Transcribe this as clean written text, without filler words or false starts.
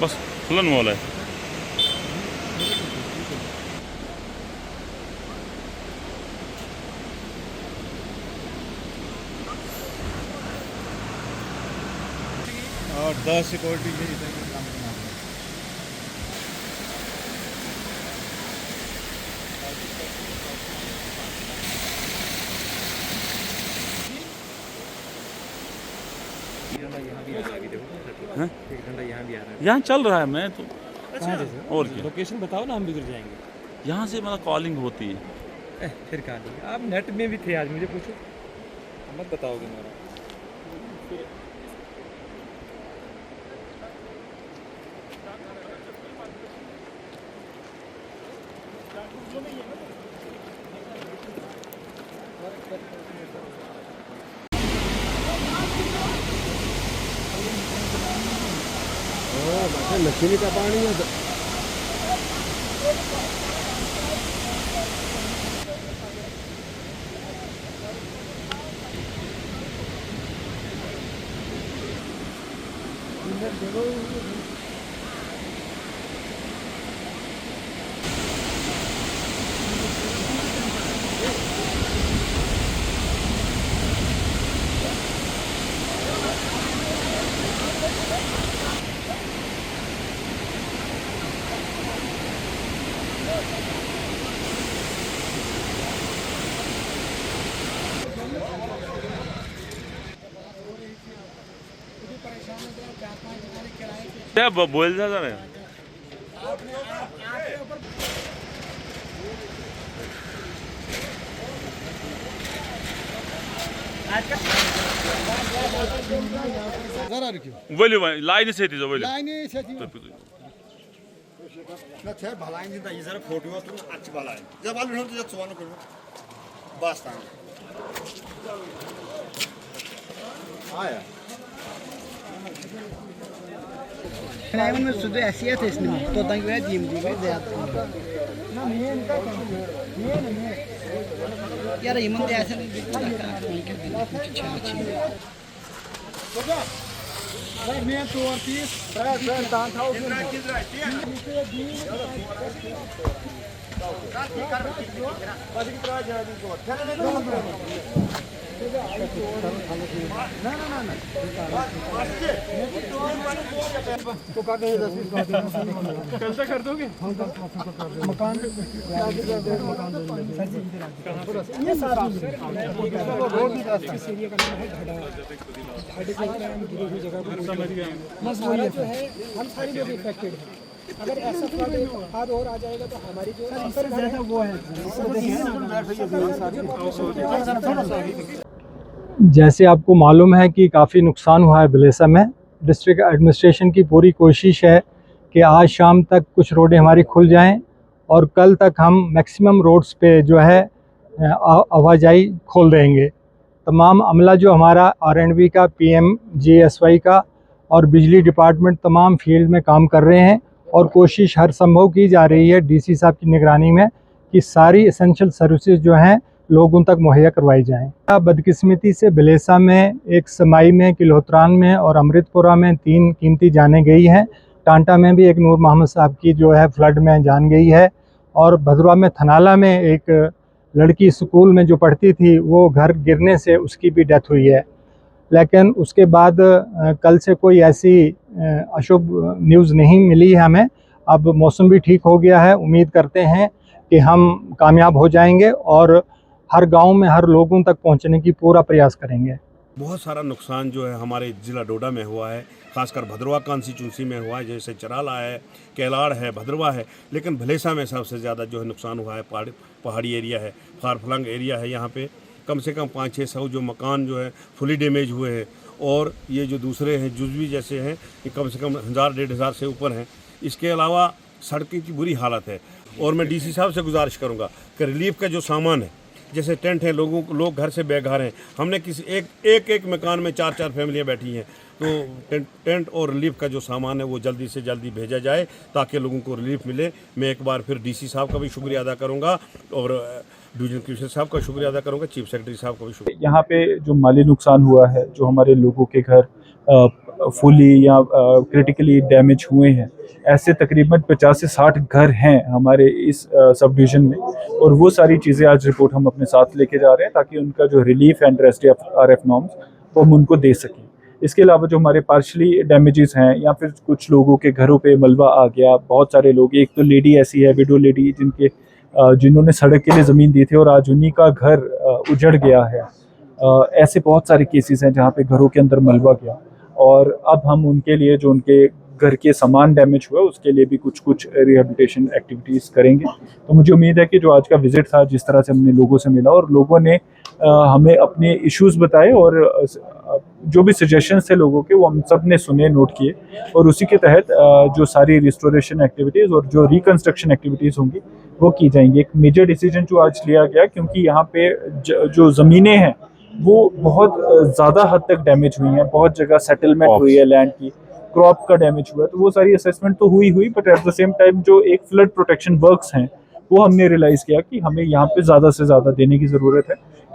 बस फुलन मॉल है। और 10 सिक्योरिटी के इधर के काम करना है। हाँ? एक घंटा यहाँ भी आ रहा है। यहाँ चल रहा है। मैं तो अच्छा और क्या, लोकेशन बताओ ना, हम भी जुड़ जाएंगे। यहाँ से मतलब कॉलिंग होती है। फिर कहाँ नहीं, आप नेट में भी थे आज, मुझे पूछो, मत बताओगे मेरा। मछली का पानी है। क्या बोल जा रहे हैं? बोलियो लाइन से थी जो बोलियो लाइन से थी ना थे भलाइन दिन ये जरा फोटो तो अच्छी भला है जब वाले हम तो सुवानो करो बस था आया नाइवन में सुधे ऐसी है इसमें तो तंग वे जीम जी दे ना मेन का यार इमन दे ऐसे नहीं दिखता उनके दिन कुछ अच्छी भाई मैं तो 30 प्रेस दान था उसमें तो कर दे 10 कैसे कर दोगे मकान ये सारा रोड भी रास्ता इस एरिया का नाम है ढाडा गिरी हुई जगह पर जो है हम सारी लोग इफेक्टेड हैं। अगर ऐसा हाथ और आ जाएगा तो हमारी जो वो है जैसे आपको मालूम है कि काफ़ी नुकसान हुआ है बिलेसा में। डिस्ट्रिक्ट एडमिनिस्ट्रेशन की पूरी कोशिश है कि आज शाम तक कुछ रोडें हमारी खुल जाएं और कल तक हम मैक्सिमम रोड्स पे जो है आवाजाही खोल देंगे। तमाम अमला जो हमारा R&B का, PMGSY का और बिजली डिपार्टमेंट तमाम फील्ड में काम कर रहे हैं और कोशिश हर संभव की जा रही है DC साहब की निगरानी में कि सारी एसेंशियल सर्विसेज जो हैं लोगों तक मुहैया करवाई जाएं। बदकिस्मती से बिलेसा में, एक समाई में, किलोहत्रान में और अमृतपुरा में 3 कीमती जानें गई हैं। टांटा में भी एक नूर मोहम्मद साहब की जो है फ्लड में जान गई है और भद्रवा में थनाला में एक लड़की स्कूल में जो पढ़ती थी वो घर गिरने से उसकी भी डेथ हुई है। लेकिन उसके बाद कल से कोई ऐसी अशुभ न्यूज़ नहीं मिली है हमें। अब मौसम भी ठीक हो गया है, उम्मीद करते हैं कि हम कामयाब हो जाएंगे और हर गांव में हर लोगों तक पहुंचने की पूरा प्रयास करेंगे। बहुत सारा नुकसान जो है हमारे ज़िला डोडा में हुआ है, खासकर भद्रवा कॉन्स्टिट्यूंसी में हुआ है, जैसे चराला है, कैलाड़ है, भद्रवा है। लेकिन भलेसा में सबसे ज़्यादा जो है नुकसान हुआ है पहाड़ी एरिया है, फारफलंग एरिया है। यहाँ पे कम से कम 500-600 जो मकान जो है फुली डैमेज हुए हैं और ये जो दूसरे हैं जुजवी जैसे हैं ये कम से कम 1000-1500 से ऊपर हैं। इसके अलावा सड़कों की बुरी हालत है। और मैं डीसी साहब से गुजारिश करूँगा कि रिलीफ का जो सामान है, जैसे टेंट हैं, लोग घर से बेघर हैं, हमने किसी एक मकान में 4 फैमिलियाँ बैठी हैं, तो टेंट और रिलीफ का जो सामान है वो जल्दी से जल्दी भेजा जाए ताकि लोगों को रिलीफ मिले। मैं एक बार फिर डीसी साहब का भी शुक्रिया अदा करूँगा और डिवीजन कमिश्नर साहब का शुक्रिया अदा करूँगा, चीफ सेक्रेटरी साहब का भी शुक्रिया। यहाँ पे जो माली नुकसान हुआ है, जो हमारे लोगों के घर फुली या क्रिटिकली डैमेज हुए हैं, ऐसे तकरीबन 50 से 60 घर हैं हमारे इस सब डिवीज़न में, और वो सारी चीज़ें आज रिपोर्ट हम अपने साथ लेके जा रहे हैं ताकि उनका जो रिलीफ एंड SDRF नॉर्म्स वो हम उनको दे सकें। इसके अलावा जो हमारे पार्शली डैमेजेस हैं या फिर कुछ लोगों के घरों पे मलबा आ गया, बहुत सारे लोग, एक तो लेडी ऐसी है, विडो लेडी, जिन्होंने सड़क के लिए ज़मीन दी थी और आज उन्हीं का घर उजड़ गया है। ऐसे बहुत सारे केसेस हैं जहाँ पे घरों के अंदर मलबा गया, और अब हम उनके लिए जो उनके घर के सामान डैमेज हुआ उसके लिए भी कुछ रिहेबिलिटेशन एक्टिविटीज़ करेंगे। तो मुझे उम्मीद है कि जो आज का विज़िट था, जिस तरह से हमने लोगों से मिला और लोगों ने हमें अपने इश्यूज़ बताए और जो भी सजेशंस थे लोगों के, वो हम सब ने सुने, नोट किए, और उसी के तहत जो सारी रिस्टोरेशन एक्टिविटीज़ और जो रिकन्स्ट्रक्शन एक्टिविटीज़ होंगी वो की जाएंगी। एक मेजर डिसीजन जो आज लिया गया, क्योंकि यहाँ पे जो ज़मीनें हैं वो बहुत ज़्यादा हद तक डैमेज हुई हैं, बहुत जगह सेटलमेंट हुई है लैंड की, क्रॉप का डैमेज हुआ है, तो वो सारी असेसमेंट तो हुई, but at the same time जो एक फ्लड प्रोटेक्शन वर्क्स हैं वो हमने रियलाइज़ किया कि हमें यहाँ पे ज़्यादा से ज़्यादा देने की ज़रूरत है।